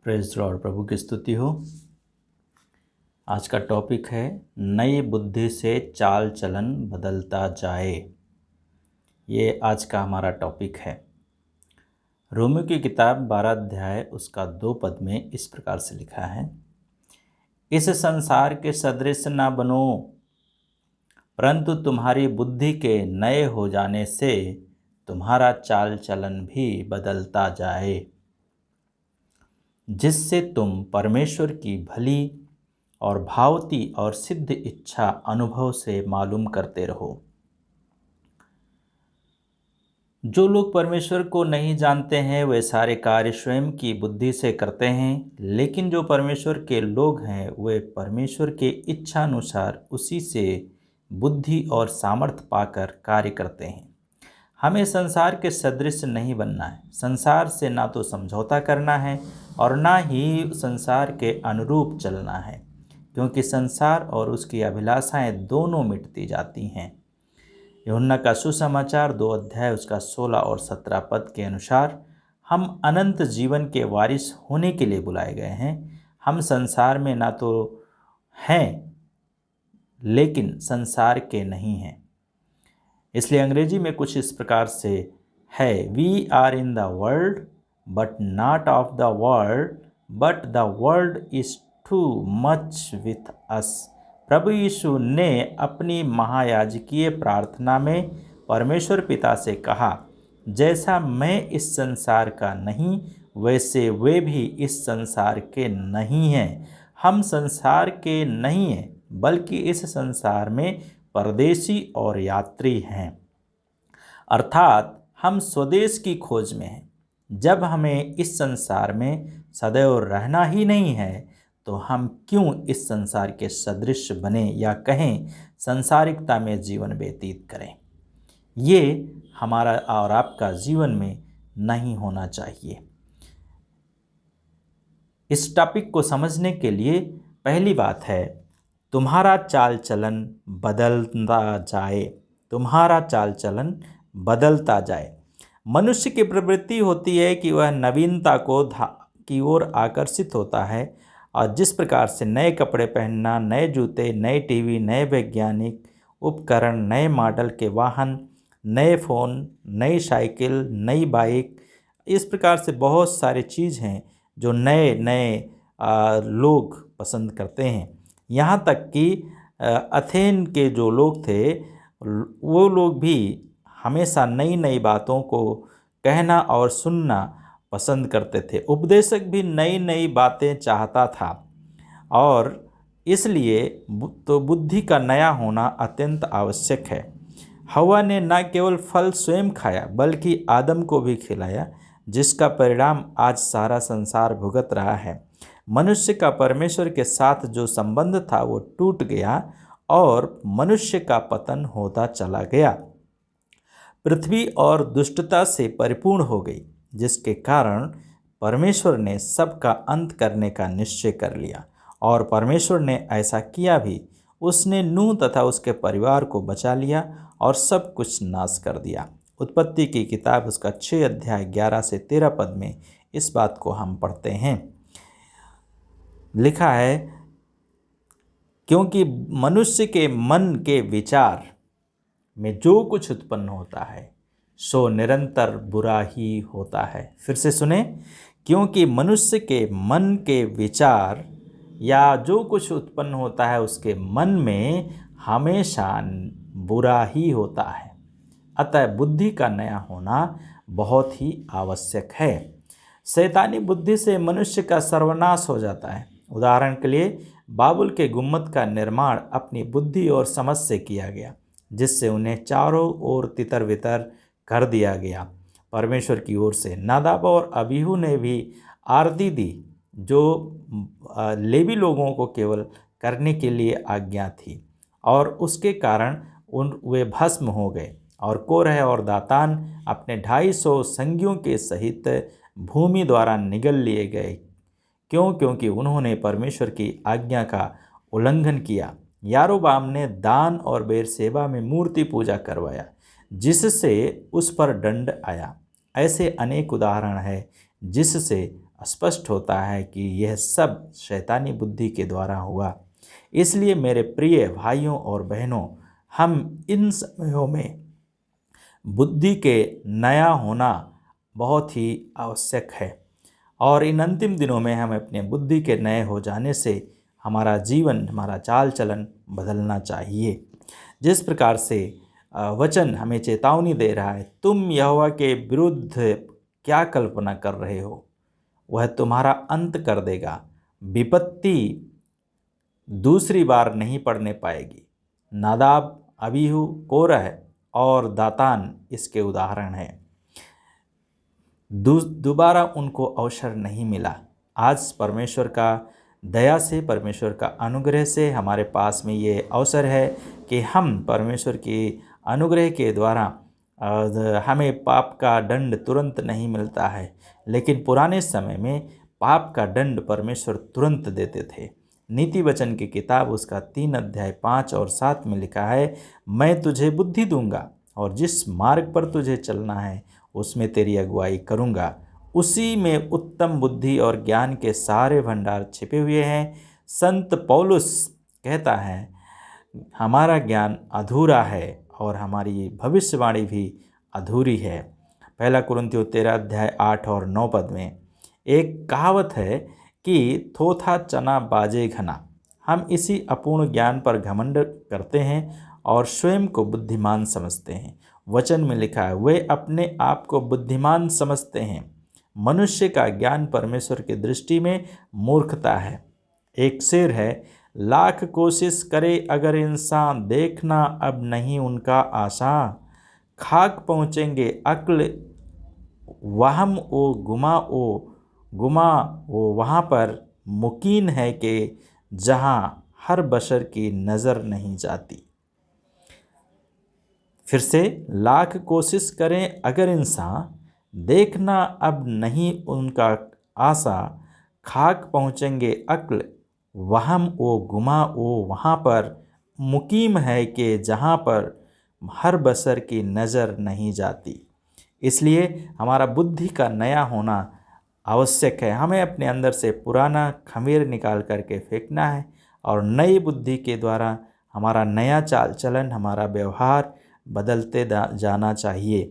Praise the Lord. प्रभु की स्तुति हो। आज का टॉपिक है नई बुद्धि से चाल चलन बदलता जाए। ये आज का हमारा टॉपिक है। रोमियो की किताब 12 अध्याय उसका 2 पद में इस प्रकार से लिखा है, इस संसार के सदृश न बनो, परंतु तुम्हारी बुद्धि के नए हो जाने से तुम्हारा चाल चलन भी बदलता जाए, जिससे तुम परमेश्वर की भली और भावती और सिद्ध इच्छा अनुभव से मालूम करते रहो। जो लोग परमेश्वर को नहीं जानते हैं वे सारे कार्य स्वयं की बुद्धि से करते हैं, लेकिन जो परमेश्वर के लोग हैं वे परमेश्वर के इच्छा अनुसार उसी से बुद्धि और सामर्थ्य पाकर कार्य करते हैं। हमें संसार के सदृश नहीं बनना है। संसार से ना तो समझौता करना है और ना ही संसार के अनुरूप चलना है, क्योंकि संसार और उसकी अभिलाषाएं दोनों मिटती जाती हैं। यूहन्ना का सुसमाचार 2 अध्याय उसका 16 और 17 पद के अनुसार हम अनंत जीवन के वारिस होने के लिए बुलाए गए हैं। हम संसार में ना तो हैं लेकिन संसार के नहीं हैं। इसलिए अंग्रेजी में कुछ इस प्रकार से है, we are in the world but not of the world, but the world is too much with us. प्रभु यीशु ने अपनी महायाजकीय प्रार्थना में परमेश्वर पिता से कहा, जैसा मैं इस संसार का नहीं वैसे वे भी इस संसार के नहीं हैं। हम संसार के नहीं हैं बल्कि इस संसार में परदेशी और यात्री हैं, अर्थात हम स्वदेश की खोज में हैं। जब हमें इस संसार में सदैव रहना ही नहीं है तो हम क्यों इस संसार के सदृश बने या कहें संसारिकता में जीवन व्यतीत करें। ये हमारा और आपका जीवन में नहीं होना चाहिए। इस टॉपिक को समझने के लिए पहली बात है, तुम्हारा चाल चलन बदलता जाए। तुम्हारा चाल चलन बदलता जाए। मनुष्य की प्रवृत्ति होती है कि वह नवीनता की ओर आकर्षित होता है, और जिस प्रकार से नए कपड़े पहनना, नए जूते, नए टीवी, नए वैज्ञानिक उपकरण, नए मॉडल के वाहन, नए फ़ोन, नई साइकिल, नई बाइक, इस प्रकार से बहुत सारे चीज़ हैं जो नए नए लोग पसंद करते हैं। यहाँ तक कि अथेन के जो लोग थे वो लोग भी हमेशा नई नई बातों को कहना और सुनना पसंद करते थे। उपदेशक भी नई नई बातें चाहता था, और इसलिए तो बुद्धि का नया होना अत्यंत आवश्यक है। हवा ने न केवल फल स्वयं खाया बल्कि आदम को भी खिलाया, जिसका परिणाम आज सारा संसार भुगत रहा है। मनुष्य का परमेश्वर के साथ जो संबंध था वो टूट गया और मनुष्य का पतन होता चला गया। पृथ्वी और दुष्टता से परिपूर्ण हो गई, जिसके कारण परमेश्वर ने सबका अंत करने का निश्चय कर लिया, और परमेश्वर ने ऐसा किया भी। उसने नूह तथा उसके परिवार को बचा लिया और सब कुछ नाश कर दिया। उत्पत्ति की किताब उसका 6 अध्याय 11 से 13 पद में इस बात को हम पढ़ते हैं। लिखा है, क्योंकि मनुष्य के मन के विचार में जो कुछ उत्पन्न होता है सो निरंतर बुरा ही होता है। फिर से सुने, क्योंकि मनुष्य के मन के विचार या जो कुछ उत्पन्न होता है उसके मन में हमेशा बुरा ही होता है। अतः बुद्धि का नया होना बहुत ही आवश्यक है। शैतानी बुद्धि से मनुष्य का सर्वनाश हो जाता है। उदाहरण के लिए बाबुल के गुम्मद का निर्माण अपनी बुद्धि और समझ से किया गया, जिससे उन्हें चारों ओर तितर बितर कर दिया गया। परमेश्वर की ओर से नादाब और अबीहू ने भी आरती दी, जो लेवी लोगों को केवल करने के लिए आज्ञा थी, और उसके कारण वे भस्म हो गए। और कोरह और दातान अपने 250 संगियों के सहित भूमि द्वारा निगल लिए गए। क्योंकि उन्होंने परमेश्वर की आज्ञा का उल्लंघन किया। यारोबाम ने दान और बेरसेबा में मूर्ति पूजा करवाया, जिससे उस पर दंड आया। ऐसे अनेक उदाहरण हैं जिससे स्पष्ट होता है कि यह सब शैतानी बुद्धि के द्वारा हुआ। इसलिए मेरे प्रिय भाइयों और बहनों, हम इन समयों में बुद्धि के नया होना बहुत ही आवश्यक है, और इन अंतिम दिनों में हम अपने बुद्धि के नए हो जाने से हमारा जीवन, हमारा चाल चलन बदलना चाहिए। जिस प्रकार से वचन हमें चेतावनी दे रहा है, तुम यहोवा के विरुद्ध क्या कल्पना कर रहे हो, वह तुम्हारा अंत कर देगा। विपत्ति दूसरी बार नहीं पड़ने पाएगी। नादाब, अबीहू, कोरह और दातान इसके उदाहरण हैं। दोबारा उनको अवसर नहीं मिला। आज परमेश्वर का दया से, परमेश्वर का अनुग्रह से हमारे पास में ये अवसर है कि हम परमेश्वर के अनुग्रह के द्वारा हमें पाप का दंड तुरंत नहीं मिलता है, लेकिन पुराने समय में पाप का दंड परमेश्वर तुरंत देते थे। नीति वचन की किताब उसका 3 अध्याय 5 और 7 में लिखा है, मैं तुझे बुद्धि दूंगा और जिस मार्ग पर तुझे चलना है उसमें तेरी अगुवाई करूंगा। उसी में उत्तम बुद्धि और ज्ञान के सारे भंडार छिपे हुए हैं। संत पौलुस कहता है, हमारा ज्ञान अधूरा है और हमारी भविष्यवाणी भी अधूरी है। पहला कुरिन्थियों 13 अध्याय 8 और 9 पद में एक कहावत है कि थोथा चना बाजे घना। हम इसी अपूर्ण ज्ञान पर घमंड करते हैं और स्वयं को बुद्धिमान समझते हैं। वचन में लिखा है, वे अपने आप को बुद्धिमान समझते हैं। मनुष्य का ज्ञान परमेश्वर की दृष्टि में मूर्खता है। एक शेर है, लाख कोशिश करे अगर इंसान, देखना अब नहीं उनका आशा। खाक पहुँचेंगे अक्ल वहम ओ गुमा ओ वहाँ पर मुकीन है कि जहाँ हर बशर की नज़र नहीं जाती। फिर से, लाख कोशिश करें अगर इंसान, देखना अब नहीं उनका आशा। खाक पहुँचेंगे अक्ल वहम ओ गुमा ओ वहाँ पर मुकीम है कि जहाँ पर हर बशर की नज़र नहीं जाती। इसलिए हमारा बुद्धि का नया होना आवश्यक है। हमें अपने अंदर से पुराना खमीर निकाल करके फेंकना है और नई बुद्धि के द्वारा हमारा नया चाल चलन, हमारा व्यवहार बदलते जाना चाहिए।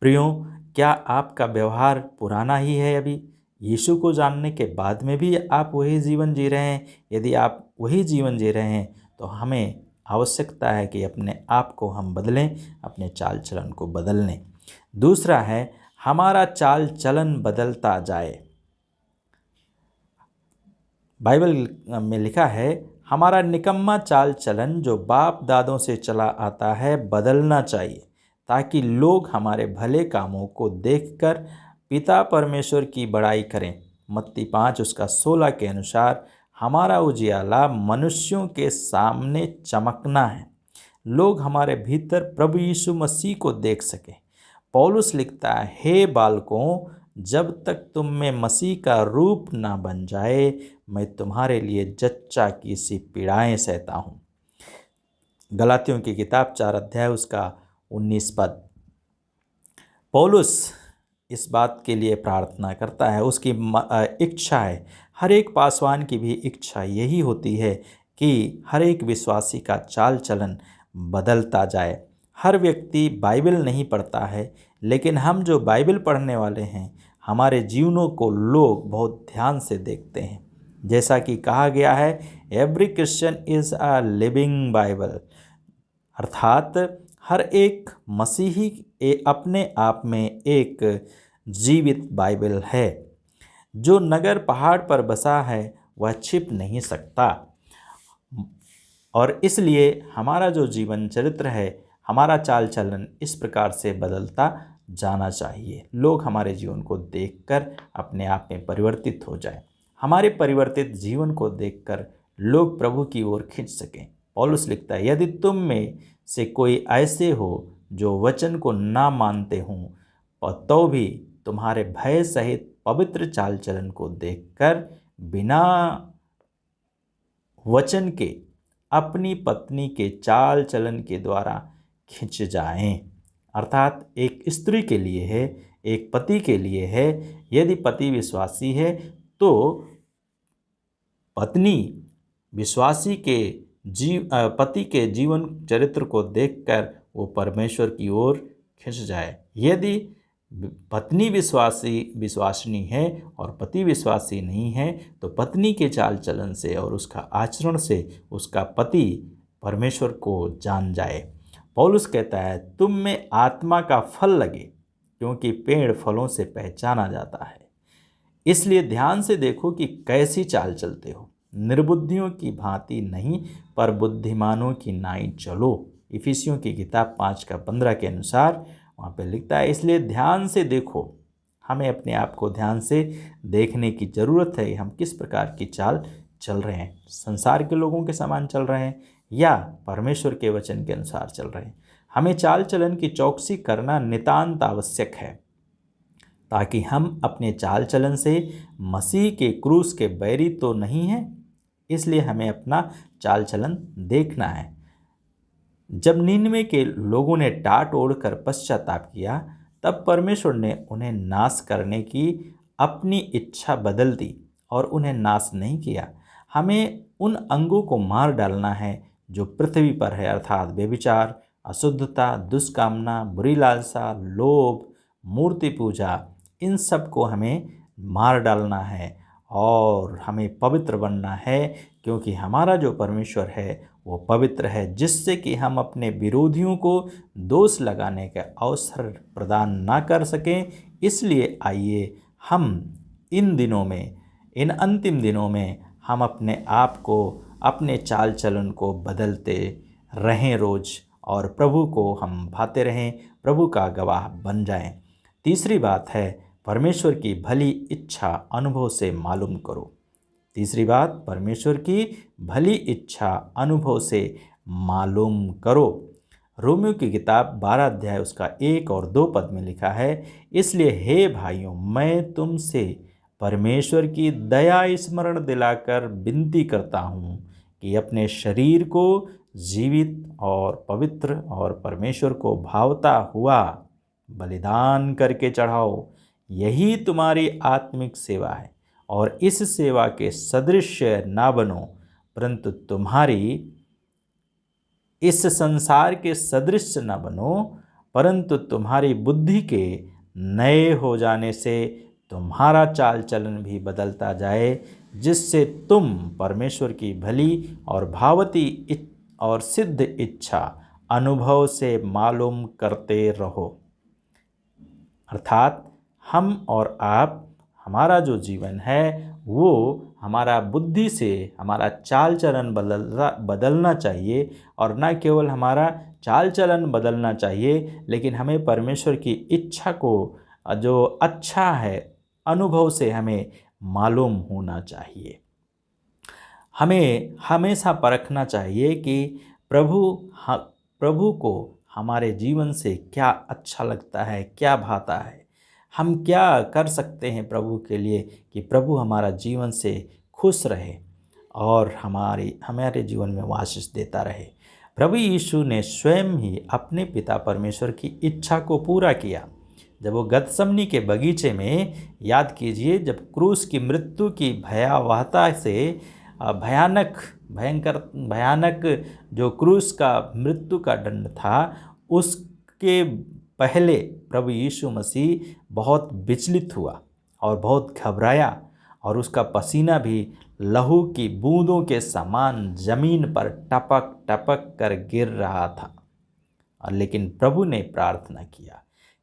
प्रियों, क्या आपका व्यवहार पुराना ही है अभी? यीशु को जानने के बाद में भी आप वही जीवन जी रहे हैं? यदि आप वही जीवन जी रहे हैं तो हमें आवश्यकता है कि अपने आप को हम बदलें, अपने चाल चलन को बदल लें। दूसरा है, हमारा चाल चलन बदलता जाए। बाइबल में लिखा है, हमारा निकम्मा चाल चलन जो बाप दादों से चला आता है बदलना चाहिए, ताकि लोग हमारे भले कामों को देखकर पिता परमेश्वर की बड़ाई करें। मत्ती 5 उसका 16 के अनुसार हमारा उजियाला मनुष्यों के सामने चमकना है, लोग हमारे भीतर प्रभु यीशु मसीह को देख सकें। पौलुस लिखता है, हे बालकों, जब तक तुम में मसीह का रूप ना बन जाए, मैं तुम्हारे लिए जच्चा की सी पीड़ाएं सहता हूँ। गलातियों की किताब 4 अध्याय उसका 19 पद। पौलुस इस बात के लिए प्रार्थना करता है, उसकी इच्छा है, हर एक पासवान की भी इच्छा यही होती है कि हर एक विश्वासी का चाल चलन बदलता जाए। हर व्यक्ति बाइबल नहीं पढ़ता है, लेकिन हम जो बाइबल पढ़ने वाले हैं, हमारे जीवनों को लोग बहुत ध्यान से देखते हैं। जैसा कि कहा गया है, every Christian is a living Bible, अर्थात हर एक मसीही अपने आप में एक जीवित बाइबल है। जो नगर पहाड़ पर बसा है वह छिप नहीं सकता, और इसलिए हमारा जो जीवन चरित्र है, हमारा चाल चलन इस प्रकार से बदलता जाना चाहिए। लोग हमारे जीवन को देखकर अपने आप में परिवर्तित हो जाए। हमारे परिवर्तित जीवन को देखकर लोग प्रभु की ओर खींच सकें। पौलुस लिखता है, यदि तुम में से कोई ऐसे हो जो वचन को ना मानते हों, तो भी तुम्हारे भय सहित पवित्र चाल चलन को देखकर बिना वचन के अपनी पत्नी के चाल चलन के द्वारा खिंच जाएं। अर्थात एक स्त्री के लिए है एक पति के लिए है। यदि पति विश्वासी है तो पत्नी विश्वासी के पति के जीवन चरित्र को देखकर वो परमेश्वर की ओर खिंच जाए। यदि पत्नी विश्वासिनी है और पति विश्वासी नहीं है तो पत्नी के चाल चलन से और उसका आचरण से उसका पति परमेश्वर को जान जाए। पौलुस कहता है, तुम में आत्मा का फल लगे, क्योंकि पेड़ फलों से पहचाना जाता है। इसलिए ध्यान से देखो कि कैसी चाल चलते हो, निर्बुद्धियों की भांति नहीं पर बुद्धिमानों की नाई चलो। इफिसियों की किताब 5:15 के अनुसार वहाँ पे लिखता है। इसलिए ध्यान से देखो, हमें अपने आप को ध्यान से देखने की ज़रूरत है। हम किस प्रकार की चाल चल रहे हैं, संसार के लोगों के समान चल रहे हैं या परमेश्वर के वचन के अनुसार चल रहे हैं। हमें चाल चलन की चौकसी करना नितांत आवश्यक है, ताकि हम अपने चाल चलन से मसीह के क्रूस के बैरी तो नहीं हैं। इसलिए हमें अपना चाल चलन देखना है। जब निनवे के लोगों ने टाट ओढ़कर पश्चाताप किया, तब परमेश्वर ने उन्हें नाश करने की अपनी इच्छा बदल दी और उन्हें नाश नहीं किया। हमें उन अंगों को मार डालना है जो पृथ्वी पर है, अर्थात व्यभिचार, अशुद्धता, दुष्कामना, बुरी लालसा, लोभ, मूर्ति पूजा, इन सब को हमें मार डालना है और हमें पवित्र बनना है, क्योंकि हमारा जो परमेश्वर है वो पवित्र है, जिससे कि हम अपने विरोधियों को दोष लगाने का अवसर प्रदान ना कर सकें। इसलिए आइए हम इन दिनों में, इन अंतिम दिनों में हम अपने आप को, अपने चाल चलन को बदलते रहें रोज़, और प्रभु को हम भाते रहें, प्रभु का गवाह बन जाएं। तीसरी बात है, परमेश्वर की भली इच्छा अनुभव से मालूम करो। तीसरी बात, परमेश्वर की भली इच्छा अनुभव से मालूम करो। रोमियो की किताब 12 अध्याय उसका 1 और 2 पद में लिखा है, इसलिए हे भाइयों, मैं तुमसे परमेश्वर की दया स्मरण दिलाकर विनती करता हूँ कि अपने शरीर को जीवित और पवित्र और परमेश्वर को भावता हुआ बलिदान करके चढ़ाओ। यही तुम्हारी आत्मिक सेवा है, और इस सेवा के सदृश ना बनो, परंतु तुम्हारी इस संसार के सदृश न बनो, परंतु तुम्हारी बुद्धि के नए हो जाने से तुम्हारा चाल चलन भी बदलता जाए, जिससे तुम परमेश्वर की भली और भावती और सिद्ध इच्छा अनुभव से मालूम करते रहो। अर्थात हम और आप, हमारा जो जीवन है वो हमारा बुद्धि से हमारा चाल चलन बदलना चाहिए, और न केवल हमारा चाल चलन बदलना चाहिए, लेकिन हमें परमेश्वर की इच्छा को जो अच्छा है अनुभव से हमें मालूम होना चाहिए। हमें हमेशा परखना चाहिए कि प्रभु को हमारे जीवन से क्या अच्छा लगता है, क्या भाता है, हम क्या कर सकते हैं प्रभु के लिए कि प्रभु हमारा जीवन से खुश रहे और हमारे जीवन में आशीष देता रहे। प्रभु यीशु ने स्वयं ही अपने पिता परमेश्वर की इच्छा को पूरा किया। जब वो गतसमनी के बगीचे में, याद कीजिए, जब क्रूस की मृत्यु की भयावहता से भयानक जो क्रूस का मृत्यु का दंड था, उसके पहले प्रभु यीशु मसीह बहुत विचलित हुआ और बहुत घबराया, और उसका पसीना भी लहू की बूंदों के समान जमीन पर टपक टपक कर गिर रहा था। और लेकिन प्रभु ने प्रार्थना किया,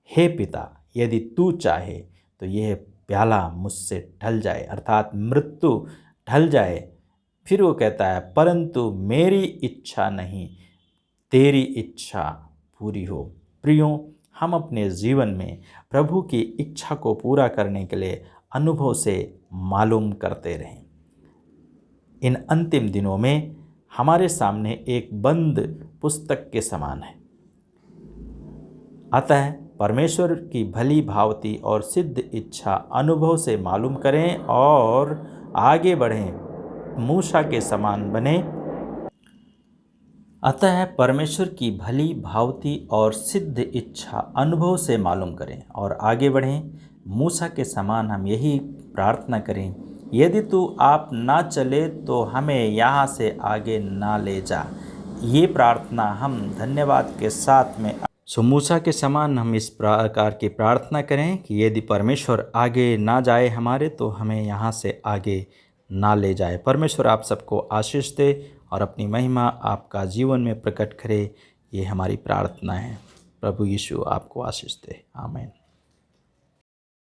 हे पिता, यदि तू चाहे तो यह प्याला मुझसे ढल जाए, अर्थात मृत्यु ढल जाए। फिर वो कहता है, परंतु मेरी इच्छा नहीं, तेरी इच्छा पूरी हो। प्रियों, हम अपने जीवन में प्रभु की इच्छा को पूरा करने के लिए अनुभव से मालूम करते रहें। इन अंतिम दिनों में हमारे सामने एक बंद पुस्तक के समान है। अतः परमेश्वर की भली भावती और सिद्ध इच्छा अनुभव से मालूम करें और आगे बढ़ें, मूसा के समान बने अतः परमेश्वर की भली भावती और सिद्ध इच्छा अनुभव से मालूम करें और आगे बढ़ें। मूसा के समान हम यही प्रार्थना करें, यदि तू आप ना चले तो हमें यहाँ से आगे ना ले जा। ये प्रार्थना हम धन्यवाद के साथ में मूसा के समान हम इस प्रकार की प्रार्थना करें कि यदि परमेश्वर आगे ना जाए हमारे, तो हमें यहाँ से आगे ना ले जाए। परमेश्वर आप सबको आशीष दे और अपनी महिमा आपका जीवन में प्रकट करे। ये हमारी प्रार्थना है। प्रभु यीशु आपको आशीष दे। आमीन।